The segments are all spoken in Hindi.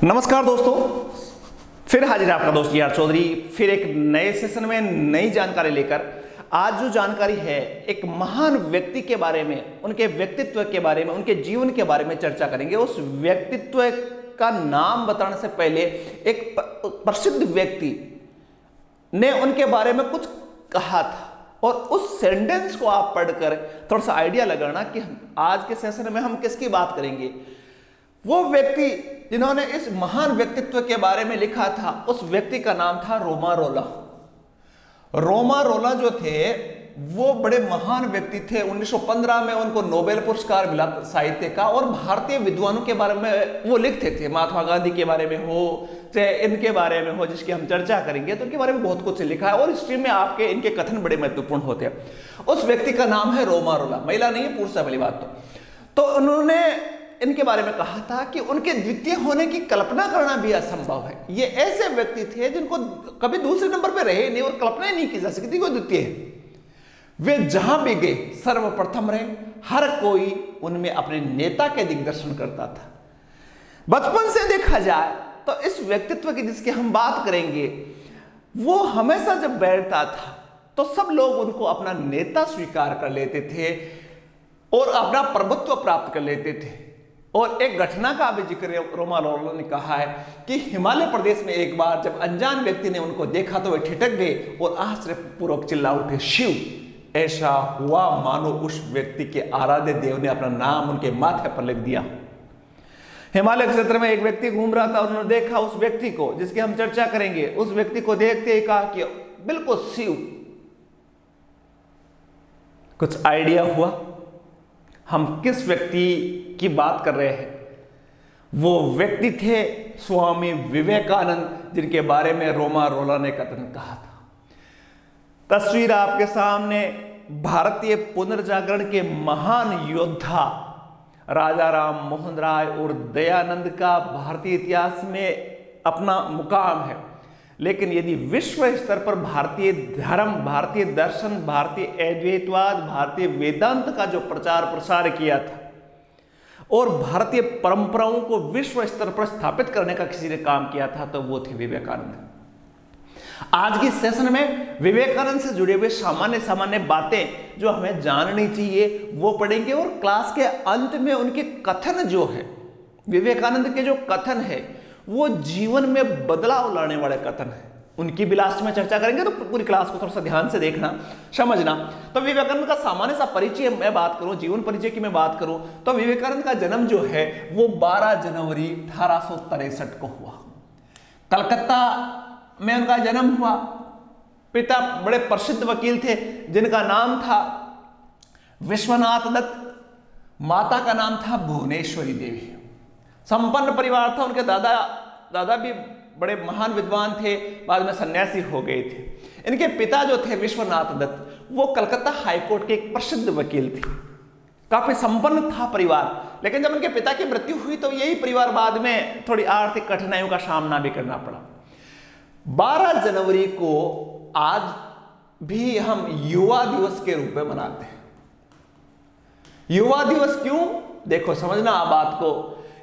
नमस्कार दोस्तों, फिर हाजिर है आपका दोस्त यार चौधरी, फिर एक नए सेशन में नई जानकारी लेकर। आज जो जानकारी है एक महान व्यक्ति के बारे में, उनके व्यक्तित्व के बारे में, उनके जीवन के बारे में चर्चा करेंगे। उस व्यक्तित्व का नाम बताने से पहले एक प्रसिद्ध व्यक्ति ने उनके बारे में कुछ कहा था और उस सेंटेंस को आप पढ़कर थोड़ा सा आइडिया लगाना कि आज के सेशन में हम किसकी बात करेंगे। वो व्यक्ति जिन्होंने इस महान व्यक्तित्व के बारे में लिखा था, उस व्यक्ति का नाम था रोमा रोला। रोमा रोला जो थे वो बड़े महान व्यक्ति थे। 1915 में उनको नोबेल पुरस्कार मिला साहित्य का, और भारतीय विद्वानों के बारे में वो लिखते थे। महात्मा गांधी के बारे में हो, चाहे इनके बारे में हो जिसकी हम चर्चा करेंगे, तो उनके बारे में बहुत कुछ लिखा है और हिस्ट्री में आपके इनके कथन बड़े महत्वपूर्ण होते हैं। उस व्यक्ति का नाम है रोमा रोला, महिला नहीं है, पुरुष है पहली बात तो उन्होंने इनके बारे में कहा था कि उनके द्वितीय होने की कल्पना करना भी असंभव है। ये ऐसे व्यक्ति थे जिनको कभी दूसरे नंबर पे रहे नहीं और कल्पना ही नहीं की जा सकती कोई द्वितीय है। वे जहां भी गए सर्वप्रथम रहे, हर कोई उनमें अपने नेता के दिग्दर्शन करता था। बचपन से देखा जाए तो इस व्यक्तित्व की जिसकी हम बात करेंगे, वो हमेशा जब बैठता था तो सब लोग उनको अपना नेता स्वीकार कर लेते थे और अपना प्रभुत्व प्राप्त कर लेते थे। और एक घटना का भी जिक्र रोमा रोला ने कहा है कि हिमालय प्रदेश में एक बार जब अनजान व्यक्ति ने उनको देखा तो वे ठिठक गए और आश्चर्यपूर्वक चिल्ला उठे, शिव। ऐसा हुआ मानो उस व्यक्ति के आराध्य देव ने अपना नाम उनके माथे पर लिख दिया। हिमालय क्षेत्र में एक व्यक्ति घूम रहा था, उन्होंने देखा उस व्यक्ति को जिसकी हम चर्चा करेंगे। उस व्यक्ति को देखते ही कहा कि बिल्कुल शिव। कुछ आइडिया हुआ हम किस व्यक्ति की बात कर रहे हैं। वो व्यक्ति थे स्वामी विवेकानंद, जिनके बारे में रोमा रोला ने कथन कहा था। तस्वीर आपके सामने भारतीय पुनर्जागरण के महान योद्धा राजा राम मोहन राय और दयानंद का भारतीय इतिहास में अपना मुकाम है। लेकिन यदि विश्व स्तर पर भारतीय धर्म, भारतीय दर्शन, भारतीय अद्वैतवाद, भारतीय वेदांत का जो प्रचार प्रसार किया था और भारतीय परंपराओं को विश्व स्तर पर स्थापित करने का किसी ने काम किया था, तो वो थे विवेकानंद। आज की सेशन में विवेकानंद से जुड़े हुए सामान्य बातें जो हमें जाननी चाहिए वो पढ़ेंगे, और क्लास के अंत में उनके कथन जो है, विवेकानंद के जो कथन है वो जीवन में बदलाव लाने वाले कथन है, उनकी भी लास्ट में चर्चा करेंगे। तो पूरी क्लास को थोड़ा सा ध्यान से देखना, समझना। तो विवेकानंद का सामान्य सा परिचय मैं बात करूं, जीवन परिचय की मैं बात करूं, तो विवेकानंद का जन्म जो है वो 12 जनवरी 1863 को हुआ। कलकत्ता में उनका जन्म हुआ। पिता बड़े प्रसिद्ध वकील थे जिनका नाम था विश्वनाथ दत्त, माता का नाम था भुवनेश्वरी देवी। संपन्न परिवार था। उनके दादा भी बड़े महान विद्वान थे, बाद में सन्यासी हो गए थे। इनके पिता जो थे विश्वनाथ दत्त, वो कलकत्ता हाईकोर्ट के एक प्रसिद्ध वकील थे। काफी संपन्न था परिवार, लेकिन जब उनके पिता की मृत्यु हुई तो यही परिवार बाद में थोड़ी आर्थिक कठिनाइयों का सामना भी करना पड़ा। 12 जनवरी को आज भी हम युवा दिवस के रूप में मनाते हैं। युवा दिवस क्यों? देखो समझना आप बात को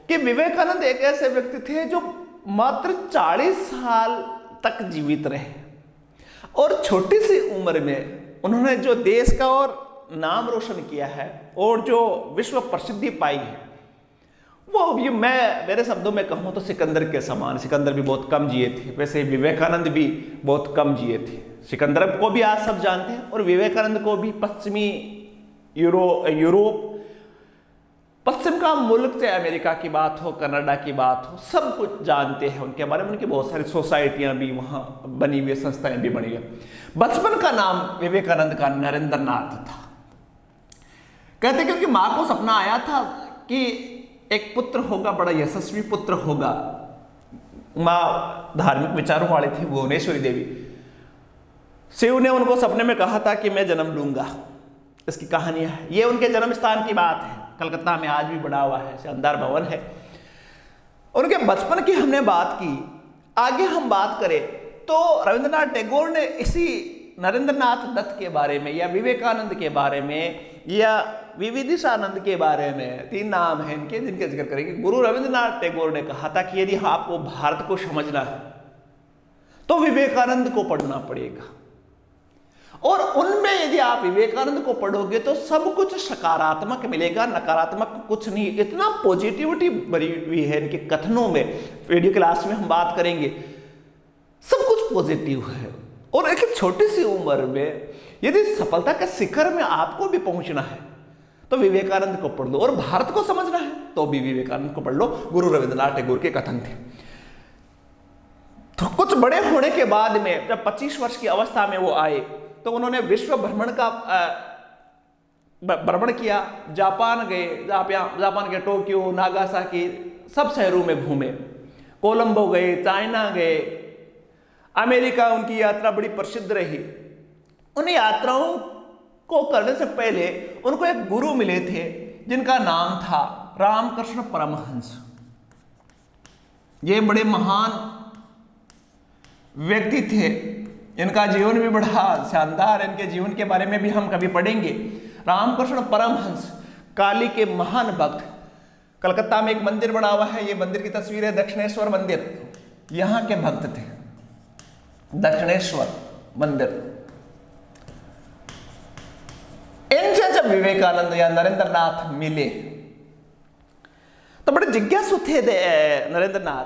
कि विवेकानंद एक ऐसे व्यक्ति थे जो मात्र 40 साल तक जीवित रहे और छोटी सी उम्र में उन्होंने जो देश का और नाम रोशन किया है और जो विश्व प्रसिद्धि पाई है, वो ये मैं मेरे शब्दों में कहूँ तो सिकंदर के समान। सिकंदर भी बहुत कम जिए थे, वैसे विवेकानंद भी बहुत कम जिए थे। सिकंदर को भी आज सब जानते हैं और विवेकानंद को भी पश्चिमी यूरोप, पश्चिम का मुल्क, चाहे अमेरिका की बात हो, कनाडा की बात हो, सब कुछ जानते हैं उनके बारे में। उनकी बहुत सारी सोसाइटियां भी वहां बनी हुई, संस्थाएं भी बनी है। बचपन का नाम विवेकानंद का नरेंद्र नाथ था। कहते कि उनकी मां को सपना आया था कि एक पुत्र होगा, बड़ा यशस्वी पुत्र होगा। मां धार्मिक विचारों वाली थी, भुवनेश्वरी देवी। शिव ने उनको सपने में कहा था कि मैं जन्म लूंगा। इसकी कहानियां है, ये उनके जन्म स्थान की बात है। कलकत्ता में आज भी बना हुआ है, शानदार भवन है। उनके बचपन की हमने बात की। आगे हम बात करें तो रविंद्रनाथ टैगोर ने इसी नरेंद्र नाथ दत्त के बारे में या विवेकानंद के बारे में या विविदिशानंद के बारे में 3 नाम हैं इनके जिनके जिक्र करेंगे। गुरु रविंद्रनाथ टैगोर ने कहा था कि यदि आपको भारत को समझना है तो विवेकानंद को पढ़ना पड़ेगा, और उनमें यदि आप विवेकानंद को पढ़ोगे तो सब कुछ सकारात्मक मिलेगा, नकारात्मक कुछ नहीं। इतना पॉजिटिविटी भरी हुई है इनके कथनों में, वीडियो क्लास में हम बात करेंगे। सब कुछ पॉजिटिव है, और एक छोटी सी उम्र में यदि सफलता के शिखर में आपको भी पहुंचना है तो विवेकानंद को पढ़ लो, और भारत को समझना है तो भी विवेकानंद को पढ़ लो। गुरु रविंद्रनाथ टैगोर के कथन थे। तो कुछ बड़े होने के बाद में जब 25 वर्ष की अवस्था में वो आए तो उन्होंने विश्व भ्रमण किया। जापान गए, जापान के टोक्यो, नागासाकी सब शहरों में घूमे। कोलंबो गए, चाइना गए, अमेरिका उनकी यात्रा बड़ी प्रसिद्ध रही। उन यात्राओं को करने से पहले उनको एक गुरु मिले थे जिनका नाम था रामकृष्ण परमहंस। ये बड़े महान व्यक्ति थे, इनका जीवन भी बड़ा शानदार, इनके जीवन के बारे में भी हम कभी पढ़ेंगे। रामकृष्ण परमहंस काली के महान भक्त। कलकत्ता में एक मंदिर बना हुआ है, ये मंदिर की तस्वीर है, दक्षिणेश्वर मंदिर, यहां के भक्त थे। दक्षिणेश्वर मंदिर। इनसे जब विवेकानंद या नरेंद्रनाथ मिले तो बड़े जिज्ञासु थे नरेंद्रनाथ,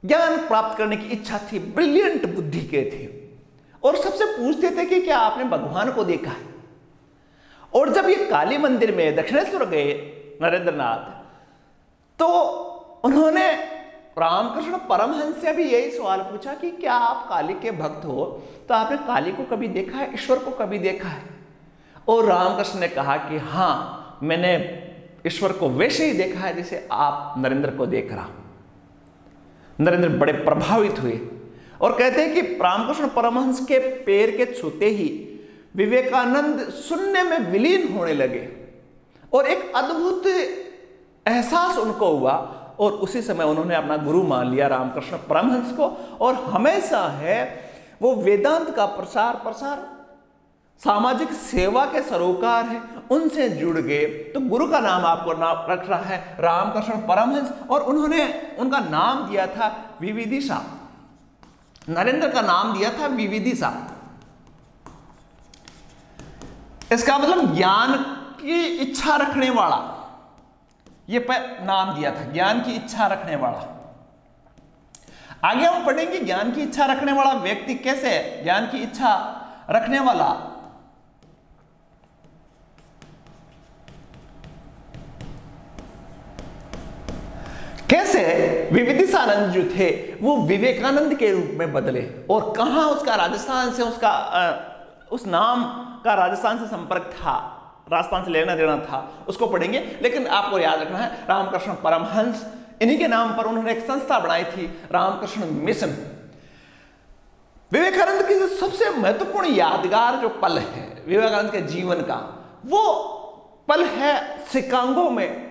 ज्ञान प्राप्त करने की इच्छा थी, ब्रिलियंट बुद्धि के थे, और सबसे पूछते थे कि क्या आपने भगवान को देखा है। और जब ये काली मंदिर में दक्षिणेश्वर गए नरेंद्रनाथ, तो उन्होंने रामकृष्ण परमहंस से भी यही सवाल पूछा कि क्या आप काली के भक्त हो, तो आपने काली को कभी देखा है, ईश्वर को कभी देखा है। और रामकृष्ण ने कहा कि हाँ, मैंने ईश्वर को वैसे ही देखा है जैसे आप नरेंद्र को देख रहा। नरेंद्र बड़े प्रभावित हुए और कहते हैं कि रामकृष्ण परमहंस के पैर के छूते ही विवेकानंद शून्य में विलीन होने लगे, और एक अद्भुत एहसास उनको हुआ, और उसी समय उन्होंने अपना गुरु मान लिया रामकृष्ण परमहंस को। और हमेशा है वो वेदांत का प्रसार सामाजिक सेवा के सरोकार है, उनसे जुड़ गए। तो गुरु का नाम आपको नाम रख रहा है रामकृष्ण परमहंस, और उन्होंने उनका नाम दिया था विविदिशा। नरेंद्र का नाम दिया था विविदिशा। इसका मतलब ज्ञान की इच्छा रखने वाला, ये नाम दिया था, ज्ञान की इच्छा रखने वाला। आगे हम पढ़ेंगे ज्ञान की इच्छा रखने वाला व्यक्ति कैसे है। ज्ञान की इच्छा रखने वाला कैसे विविदिशानंद जो थे वो विवेकानंद के रूप में बदले, और कहां उसका राजस्थान से उस नाम का राजस्थान से संपर्क था, राजस्थान से लेना देना था, उसको पढ़ेंगे। लेकिन आपको याद रखना है रामकृष्ण परमहंस, इन्हीं के नाम पर उन्होंने एक संस्था बनाई थी, रामकृष्ण मिशन। विवेकानंद की सबसे महत्वपूर्ण यादगार जो पल है विवेकानंद के जीवन का, वो पल है शिकागो में।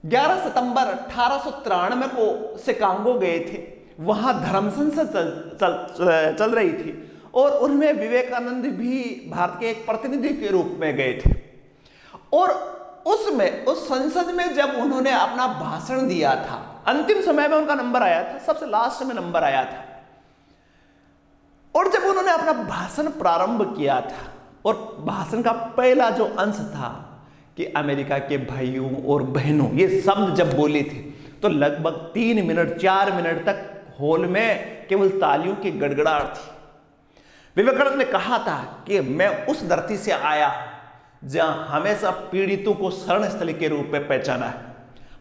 11 सितंबर 1893 को शिकागो गए थे, वहां धर्म संसद चल रही थी, और उनमें विवेकानंद भी भारत के एक प्रतिनिधि के रूप में गए थे। और उसमें उस संसद में जब उन्होंने अपना भाषण दिया था, अंतिम समय में उनका नंबर आया था, सबसे लास्ट में नंबर आया था, और जब उन्होंने अपना भाषण प्रारंभ किया था, और भाषण का पहला जो अंश था कि अमेरिका के भाइयों और बहनों, ये शब्द जब बोले थे तो लगभग 3 मिनट 4 मिनट तक हॉल में केवल तालियों की गड़गड़ाहट थी। विवेकानंद ने कहा था कि मैं उस धरती से आया जहां हमेशा पीड़ितों को शरण स्थली के रूप में पहचाना है,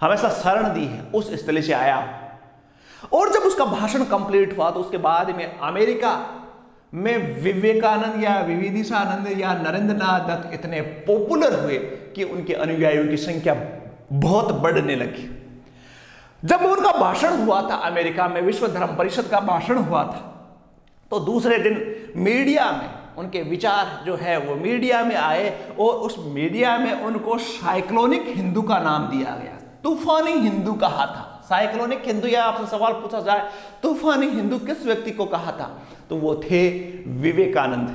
हमेशा शरण दी है, उस स्थली से आया। और जब उसका भाषण कंप्लीट हुआ तो उसके बाद में अमेरिका में विवेकानंद या विविदिशानंद या नरेंद्रनाथ दत्त इतने पॉपुलर हुए कि उनके अनुयायियों की संख्या बहुत बढ़ने लगी। जब उनका भाषण हुआ था अमेरिका में, विश्व धर्म परिषद का भाषण हुआ था, तो दूसरे दिन मीडिया में उनके विचार जो है वो मीडिया में आए, और उस मीडिया में उनको साइक्लोनिक हिंदू का नाम दिया गया, तूफानी हिंदू कहा था। साइक्लोनिक हिंदू, या आपसे सवाल पूछा जाए तूफानी हिंदू किस व्यक्ति को कहा था, तो वो थे विवेकानंद।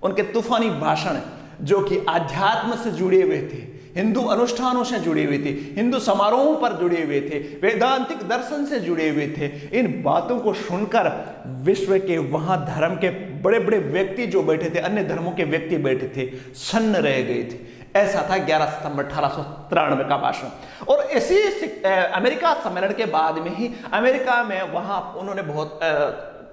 उनके तूफानी भाषण जो कि आध्यात्म से जुड़े हुए थे, हिंदू अनुष्ठानों से जुड़े हुए थे, हिंदू समारोहों पर जुड़े हुए थे, वेदांतिक दर्शन से जुड़े हुए थे, इन बातों को सुनकर विश्व के वहां धर्म के बड़े बड़े व्यक्ति जो बैठे थे, अन्य धर्मों के व्यक्ति बैठे थे, सन्न रह गए थे। ऐसा था 11 सितंबर 1893 का भाषण। और इसी अमेरिका सम्मेलन के बाद में ही अमेरिका में वहां उन्होंने बहुत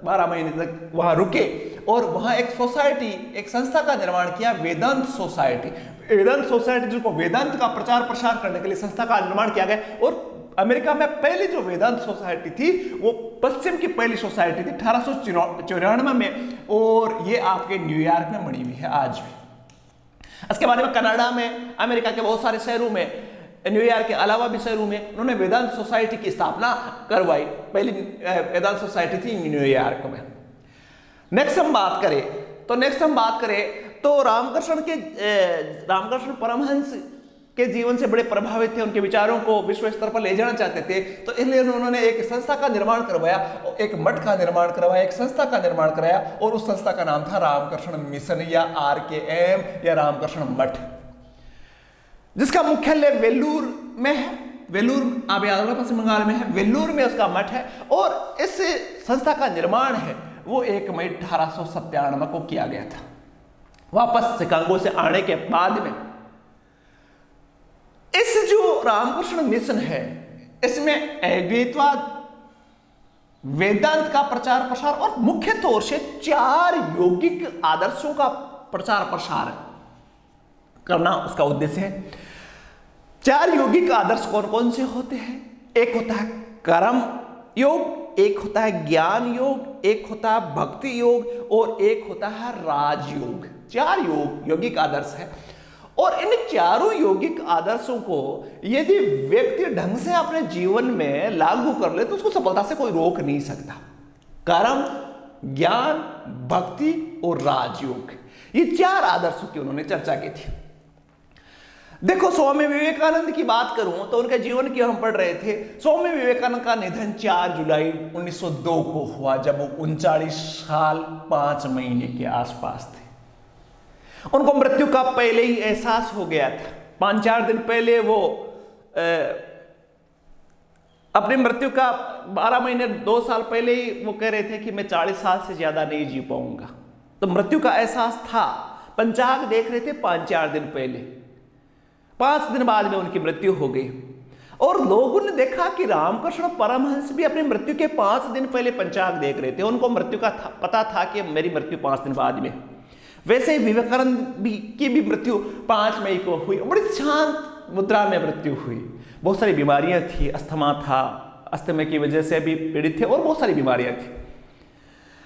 12 महीने तक वहां रुके और वहां एक सोसाइटी, एक संस्था का निर्माण किया, वेदांत सोसाइटी। वेदांत सोसाइटी जिसको वेदांत का प्रचार प्रसार करने के लिए संस्था का निर्माण किया गया। और अमेरिका में पहली जो वेदांत सोसाइटी थी वो पश्चिम की पहली सोसाइटी थी 1894 में, और ये आपके न्यूयॉर्क में बनी हुई है आज भी। इसके बाद में कनाडा में, अमेरिका के बहुत सारे शहरों में, न्यूयॉर्क के अलावा भी शहरों में उन्होंने वेदांत सोसाइटी की स्थापना करवाई। पहली वेदांत सोसाइटी थी न्यूयॉर्क में। नेक्स्ट हम बात करें तो रामकृष्ण परमहंस के जीवन से बड़े प्रभावित थे, उनके विचारों को विश्व स्तर पर ले जाना चाहते थे, तो इसलिए उन्होंने एक संस्था का निर्माण करवाया, एक मठ का निर्माण करवाया, एक संस्था का निर्माण कराया, और उस संस्था का नाम था रामकृष्ण मिशन या RKM या रामकृष्ण मठ, जिसका मुख्यालय वेल्लूर में है। वेल्लूर आप याद होगा पश्चिम बंगाल में है, वेल्लूर में उसका मठ है। और इस संस्था का निर्माण है वो 1 मई 1897 को किया गया था। वापस शिकागो से आने के बाद में इस जो रामकृष्ण मिशन है इसमें अद्वैतवाद, वेदांत का प्रचार प्रसार और मुख्य तौर से 4 यौगिक आदर्शों का प्रचार प्रसार करना उसका उद्देश्य है। 4 यौगिक आदर्श कौन कौन से होते हैं? एक होता है कर्म योग, एक होता है ज्ञान योग, एक होता है भक्ति योग और एक होता है राजयोग। 4 यौगिक आदर्श है। और इन चारों यौगिक आदर्शों को यदि व्यक्ति ढंग से अपने जीवन में लागू कर ले तो उसको सफलता से कोई रोक नहीं सकता। कर्म, ज्ञान, भक्ति और राजयोग, ये 4 आदर्शों की उन्होंने चर्चा की थी। देखो, स्वामी विवेकानंद की बात करूं तो उनके जीवन की हम पढ़ रहे थे। स्वामी विवेकानंद का निधन 4 जुलाई 1902 को हुआ, जब वो 39 साल 5 महीने के आसपास थे। उनको मृत्यु का पहले ही एहसास हो गया था। 5-4 दिन पहले वो अपनी मृत्यु का 12 महीने 2 साल पहले ही वो कह रहे थे कि मैं 40 साल से ज्यादा नहीं जी पाऊंगा। तो मृत्यु का एहसास था। पंचांग देख रहे थे 5-4 दिन पहले, 5 दिन बाद में उनकी मृत्यु हो गई। और लोगों ने देखा कि रामकृष्ण परमहंस भी अपनी मृत्यु के 5 दिन पहले पंचांग देख रहे थे। उनको मृत्यु का पता था कि मेरी मृत्यु 5 दिन बाद में। वैसे ही विवेकानंद की भी मृत्यु 5 मई को हुई। बड़ी शांत मुद्रा में मृत्यु हुई। बहुत सारी बीमारियां थी, अस्थमा था, अस्थमा की वजह से भी पीड़ित थे और बहुत सारी बीमारियां थी।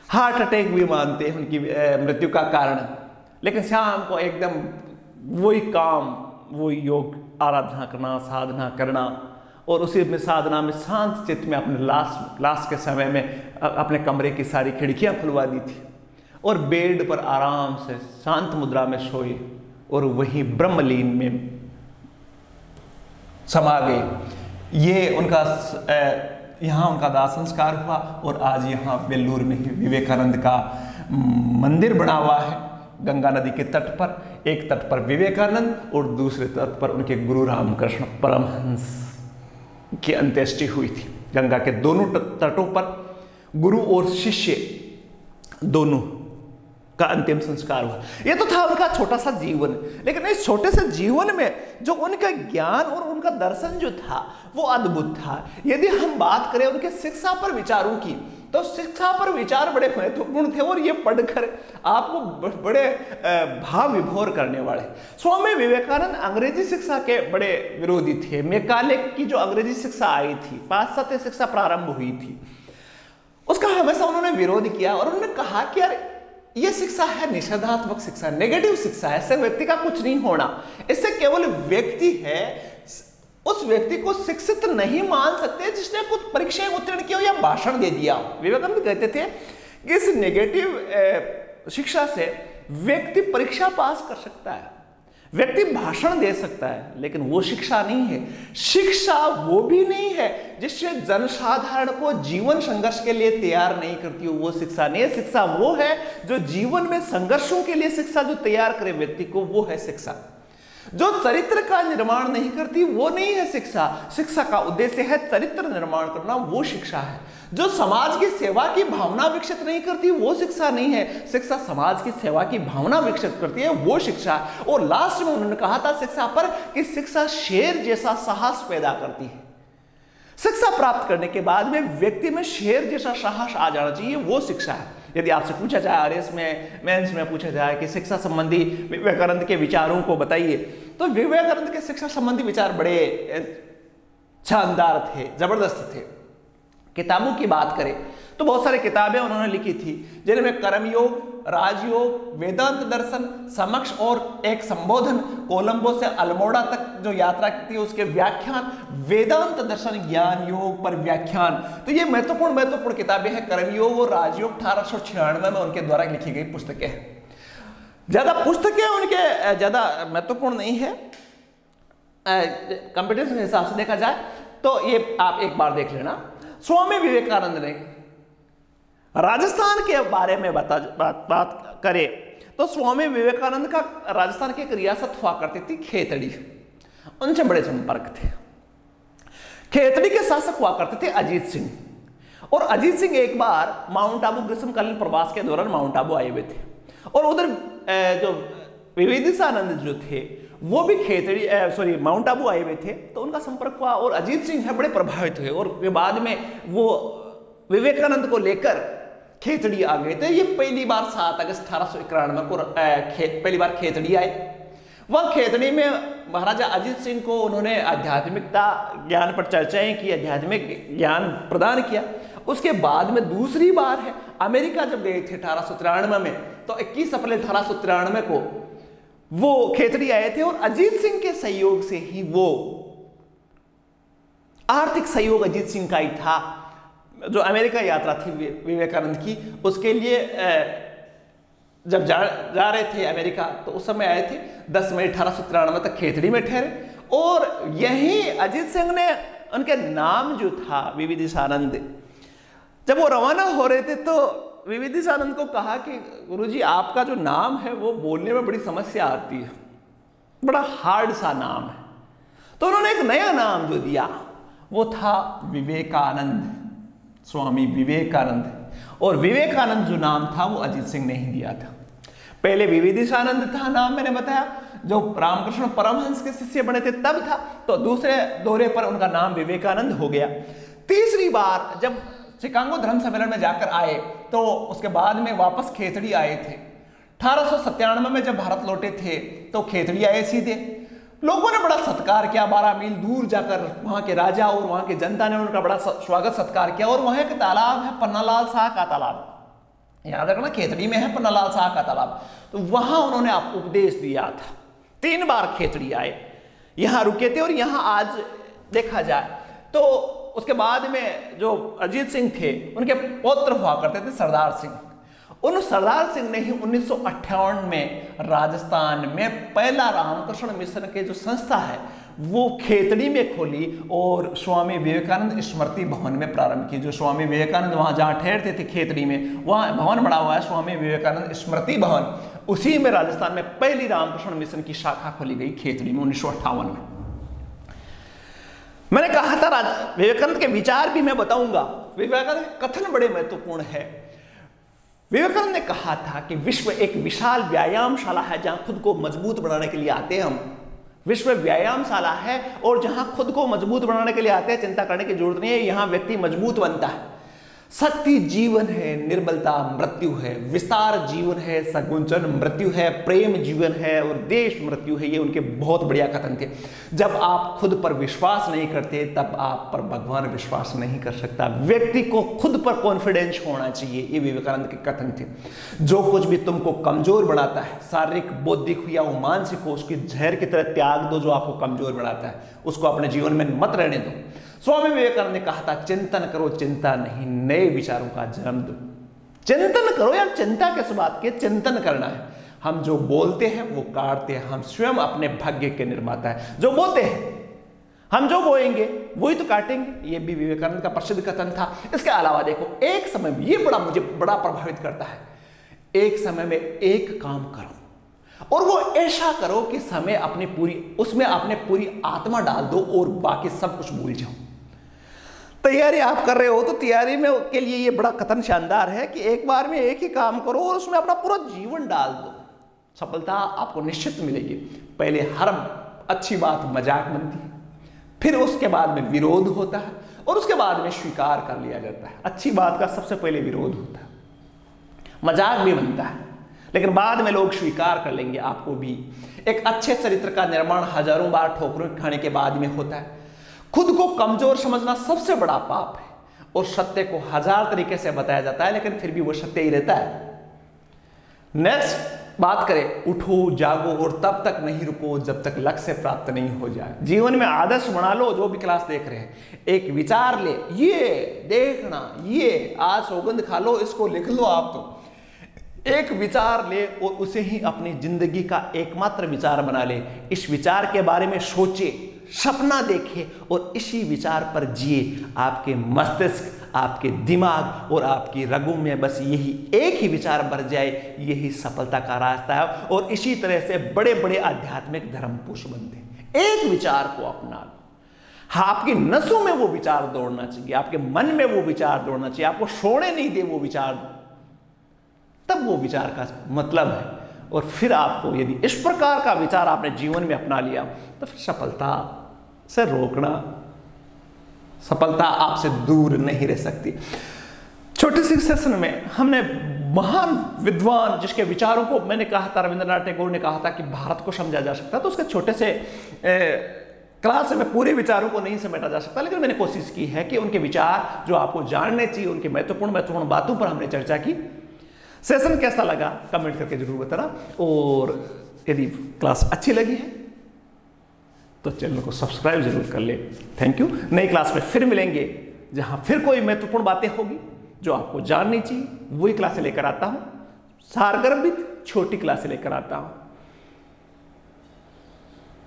हार्ट अटैक भी मानते हैं उनकी मृत्यु का कारण। लेकिन शाम को एकदम वही काम, वही योग, आराधना करना, साधना करना, और उसी में साधना में शांत चित्त में अपने लास्ट के समय में अपने कमरे की सारी खिड़कियां खुलवा दी थी और बेड पर आराम से शांत मुद्रा में सोए और वहीं ब्रह्मलीन में समा गए। ये उनका यहाँ उनका दाह संस्कार हुआ और आज यहाँ वेल्लूर में ही विवेकानंद का मंदिर बना हुआ है गंगा नदी के तट पर। एक तट पर विवेकानंद और दूसरे तट पर उनके गुरु रामकृष्ण परमहंस की अंत्येष्टि हुई थी। गंगा के दोनों तटों पर गुरु और शिष्य दोनों का अंतिम संस्कार हुआ। यह तो था उनका छोटा सा जीवन, लेकिन इस छोटे से जीवन में जो उनका ज्ञान और उनका दर्शन जो था वो अद्भुत था। यदि हम बात करें उनके शिक्षा पर विचारों की, तो शिक्षा पर विचार बड़े महत्वपूर्ण थे और ये पढ़कर आपको बड़े भाव विभोर करने वाले। स्वामी विवेकानंद अंग्रेजी शिक्षा के बड़े विरोधी थे। मैकाले की जो अंग्रेजी शिक्षा आई थी, पाश्चात्य शिक्षा प्रारंभ हुई थी, उसका हमेशा उन्होंने विरोध किया और उन्होंने कहा कि यार ये शिक्षा है निषेधात्मक शिक्षा, नेगेटिव शिक्षा है, इससे व्यक्ति का कुछ नहीं होना, इससे केवल व्यक्ति है, उस व्यक्ति को शिक्षित नहीं मान सकते जिसने कुछ परीक्षाएं उत्तीर्ण की हो या भाषण दे दिया। विवेकानंद कहते थे कि इस नेगेटिव शिक्षा से व्यक्ति परीक्षा पास कर सकता है, व्यक्ति भाषण दे सकता है, लेकिन वो शिक्षा नहीं है। शिक्षा वो भी नहीं है जिससे जनसाधारण को जीवन संघर्ष के लिए तैयार नहीं करती हो, वो शिक्षा नहीं है। शिक्षा वो है जो जीवन में संघर्षों के लिए शिक्षा जो तैयार करे व्यक्ति को, वो है शिक्षा। जो चरित्र का निर्माण नहीं करती वो नहीं है शिक्षा। शिक्षा का उद्देश्य है चरित्र निर्माण करना, वो शिक्षा है। जो समाज की सेवा की भावना विकसित नहीं करती वो शिक्षा नहीं है। शिक्षा समाज की सेवा की भावना विकसित करती है, वो शिक्षा है। और लास्ट में उन्होंने कहा था शिक्षा पर कि शिक्षा शेर जैसा साहस पैदा करती है। शिक्षा प्राप्त करने के बाद में व्यक्ति में शेर जैसा साहस आ जाना चाहिए, वो शिक्षा है। यदि आपसे पूछा जाए आरएस में, मेंस में पूछा जाए कि शिक्षा संबंधी विवेकानंद के विचारों को बताइए, तो विवेकानंद के शिक्षा संबंधी विचार बड़े शानदार थे, जबरदस्त थे। किताबों की बात करें तो बहुत सारी किताबें उन्होंने लिखी थी, जिनमें कर्मयोग, राजयोग, वेदांत दर्शन, समक्ष और एक संबोधन, कोलंबो से अल्मोड़ा तक जो यात्रा की थी उसके व्याख्यान, वेदांत दर्शन, ज्ञान योग पर व्याख्यान। तो ये महत्वपूर्ण किताबें हैं। कर्मयोग और राजयोग 1896 में उनके द्वारा लिखी गई पुस्तकें हैं। ज्यादा पुस्तकें उनके ज्यादा महत्वपूर्ण नहीं है कंप्यूटर के हिसाब से देखा जाए तो। ये आप एक बार देख लेना। स्वामी विवेकानंद ने राजस्थान के बारे में बात करें तो स्वामी विवेकानंद का राजस्थान की एक रियासत हुआ करती थी खेतड़ी, उनसे बड़े संपर्क थे। खेतड़ी के शासक हुआ करते थे अजीत सिंह, और अजीत सिंह एक बार माउंट आबू ग्रीष्मकालीन प्रवास के दौरान माउंट आबू आए हुए थे, और उधर जो विवेकानंद जो थे वो भी खेतड़ी माउंट आबू आए हुए थे, तो उनका संपर्क हुआ और अजीत सिंह है बड़े प्रभावित हुए, और बाद में वो विवेकानंद को लेकर खेतड़ी आ गए थे। ये पहली बार 7 अगस्त 1891 को पहली बार खेतड़ी आए। वह खेतड़ी में महाराजा अजीत सिंह को उन्होंने आध्यात्मिकता ज्ञान पर चर्चाएं की, आध्यात्मिक ज्ञान प्रदान किया। उसके बाद में दूसरी बार है अमेरिका जब गए थे 1893 में, तो 21 अप्रैल 1893 को वो खेतड़ी आए थे, और अजीत सिंह के सहयोग से ही वो आर्थिक सहयोग अजीत सिंह का ही था। जो अमेरिका यात्रा थी विवेकानंद की, उसके लिए जब जा रहे थे अमेरिका, तो उस समय आए थे 10 मई 1893 तक खेतड़ी में ठहरे, और यही अजीत सिंह ने उनके नाम जो था विविदिशानंद, जब वो रवाना हो रहे थे तो विविदिशानंद को कहा कि गुरुजी आपका जो नाम है वो बोलने में बड़ी समस्या आती है, बड़ा हार्ड सा नाम है। तो उन्होंने एक नया नाम जो दिया वो था विवेकानंद, स्वामी विवेकानंद। और विवेकानंद जो नाम था वो अजीत सिंह ने ही दिया था। पहले विविदिशानंद था नाम, मैंने बताया, जो रामकृष्ण परमहंस के शिष्य बने थे तब था, तो दूसरे दौरे पर उनका नाम विवेकानंद हो गया। तीसरी बार जब शिकागो धर्म सम्मेलन में जाकर आए तो उसके बाद में वापस खेतड़ी आए थे। 1897 में जब भारत लौटे थे तो खेतड़ी आए सीधे। लोगों ने बड़ा सत्कार किया, 12 मील दूर जाकर वहां के राजा और वहां की जनता ने उनका बड़ा स्वागत सत्कार किया। और वहां एक तालाब है पन्नालाल शाह का तालाब, याद रखना खेतड़ी में है पन्नालाल शाह का तालाब, तो वहां उन्होंने उपदेश दिया था। 3 बार खेतड़ी आए, यहां रुके थे। और यहां आज देखा जाए तो उसके बाद में जो अजीत सिंह थे उनके पौत्र हुआ करते थे सरदार सिंह। उन सरदार सिंह ने ही 1958 में राजस्थान में पहला रामकृष्ण मिशन के जो संस्था है वो खेतड़ी में खोली और स्वामी विवेकानंद स्मृति भवन में प्रारंभ की। जो स्वामी विवेकानंद वहां जहां ठहरते थे खेतड़ी में, वहां भवन बना हुआ है स्वामी विवेकानंद स्मृति भवन, उसी में राजस्थान में पहली रामकृष्ण मिशन की शाखा खोली गई खेतड़ी में 1958 में। मैंने कहा था विवेकानंद के विचार भी मैं बताऊंगा। विवेकानंद के कथन बड़े महत्वपूर्ण है। विवेकानंद ने कहा था कि विश्व एक विशाल व्यायामशाला है जहां खुद को मजबूत बनाने के लिए आते हैं हम। विश्व व्यायामशाला है और जहां खुद को मजबूत बनाने के लिए आते हैं, चिंता करने की जरूरत नहीं है, यहां व्यक्ति मजबूत बनता है। शक्ति जीवन है, निर्बलता मृत्यु है, विस्तार जीवन है, सगुंचन मृत्यु है, प्रेम जीवन है और देश मृत्यु है। ये उनके बहुत बढ़िया कथन थे। जब आप खुद पर विश्वास नहीं करते तब आप पर भगवान विश्वास नहीं कर सकता। व्यक्ति को खुद पर कॉन्फिडेंस होना चाहिए, ये विवेकानंद के कथन थे। जो कुछ भी तुमको कमजोर बनाता है, शारीरिक, बौद्धिक या मानसिक हो, उसकी जहर की तरह त्याग दो। जो आपको कमजोर बनाता है उसको अपने जीवन में मत रहने दो। स्वामी विवेकानंद ने कहा था चिंतन करो, चिंता नहीं, नए विचारों का जन्म दो। चिंतन करो यार, चिंता किस बात की, चिंतन करना है। हम जो बोलते हैं वो काटते हैं। हम स्वयं अपने भाग्य के निर्माता है। जो बोलते हैं, हम जो बोएंगे वही तो काटेंगे। ये भी विवेकानंद का प्रसिद्ध कथन था। इसके अलावा देखो, एक समय में ये मुझे बड़ा प्रभावित करता है, एक समय में एक काम करो और वो ऐसा करो कि समय उसमें अपने पूरी आत्मा डाल दो और बाकी सब कुछ भूल जाओ। तैयारी आप कर रहे हो तो तैयारी में के लिए ये बड़ा कथन शानदार है कि एक बार में एक ही काम करो और उसमें अपना पूरा जीवन डाल दो। सफलता आपको निश्चित मिलेगी। पहले हर अच्छी बात मजाक बनती है, फिर उसके बाद में विरोध होता है और उसके बाद में स्वीकार कर लिया जाता है। अच्छी बात का सबसे पहले विरोध होता है, मजाक भी बनता है, लेकिन बाद में लोग स्वीकार कर लेंगे आपको भी। एक अच्छे चरित्र का निर्माण हजारों बार ठोकरों खाने के बाद में होता है। खुद को कमजोर समझना सबसे बड़ा पाप है और सत्य को हजार तरीके से बताया जाता है, लेकिन फिर भी वो सत्य ही रहता है। नेक्स्ट बात करें, उठो जागो और तब तक नहीं रुको जब तक लक्ष्य प्राप्त नहीं हो जाए। जीवन में आदर्श बना लो। जो भी क्लास देख रहे हैं, एक विचार ले, ये देखना, ये आज सौगंध खा लो, इसको लिख लो। आप तो एक विचार ले और उसे ही अपनी जिंदगी का एकमात्र विचार बना ले। इस विचार के बारे में सोचे, सपना देखे और इसी विचार पर जिए। आपके मस्तिष्क, आपके दिमाग और आपकी रगों में बस यही एक ही विचार भर जाए, यही सफलता का रास्ता है। और इसी तरह से बड़े बड़े आध्यात्मिक धर्म पुरुष बनते हैं। एक विचार को अपना लो। हाँ, आपकी नसों में वो विचार दौड़ना चाहिए, आपके मन में वो विचार दौड़ना चाहिए, आपको सोने नहीं दे वो विचार, तब वो विचार का मतलब है। और फिर आपको यदि इस प्रकार का विचार आपने जीवन में अपना लिया तो फिर सफलता से रोकना, सफलता आपसे दूर नहीं रह सकती। छोटे से सेशन में हमने महान विद्वान जिसके विचारों को, मैंने कहा था, रविंद्रनाथ टैगोर ने कहा था कि भारत को समझा जा सकता, तो उसके छोटे से क्लास में पूरे विचारों को नहीं समेटा जा सकता, लेकिन मैंने कोशिश की है कि उनके विचार जो आपको जानने चाहिए, उनकी महत्वपूर्ण बातों पर हमने चर्चा की। सेशन कैसा लगा कमेंट करके जरूर बताना, और यदि क्लास अच्छी लगी है तो चैनल को सब्सक्राइब जरूर कर ले। Thank you. नई क्लास में फिर मिलेंगे, जहां फिर कोई महत्वपूर्ण बातें होगी जो आपको जाननी चाहिए, वही क्लासें लेकर आता हूं। सारगर्भित छोटी क्लासें लेकर आता हूं।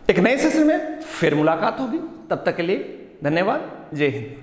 एक नए सेशन में फिर मुलाकात होगी। तब तक के लिए धन्यवाद। जय हिंद।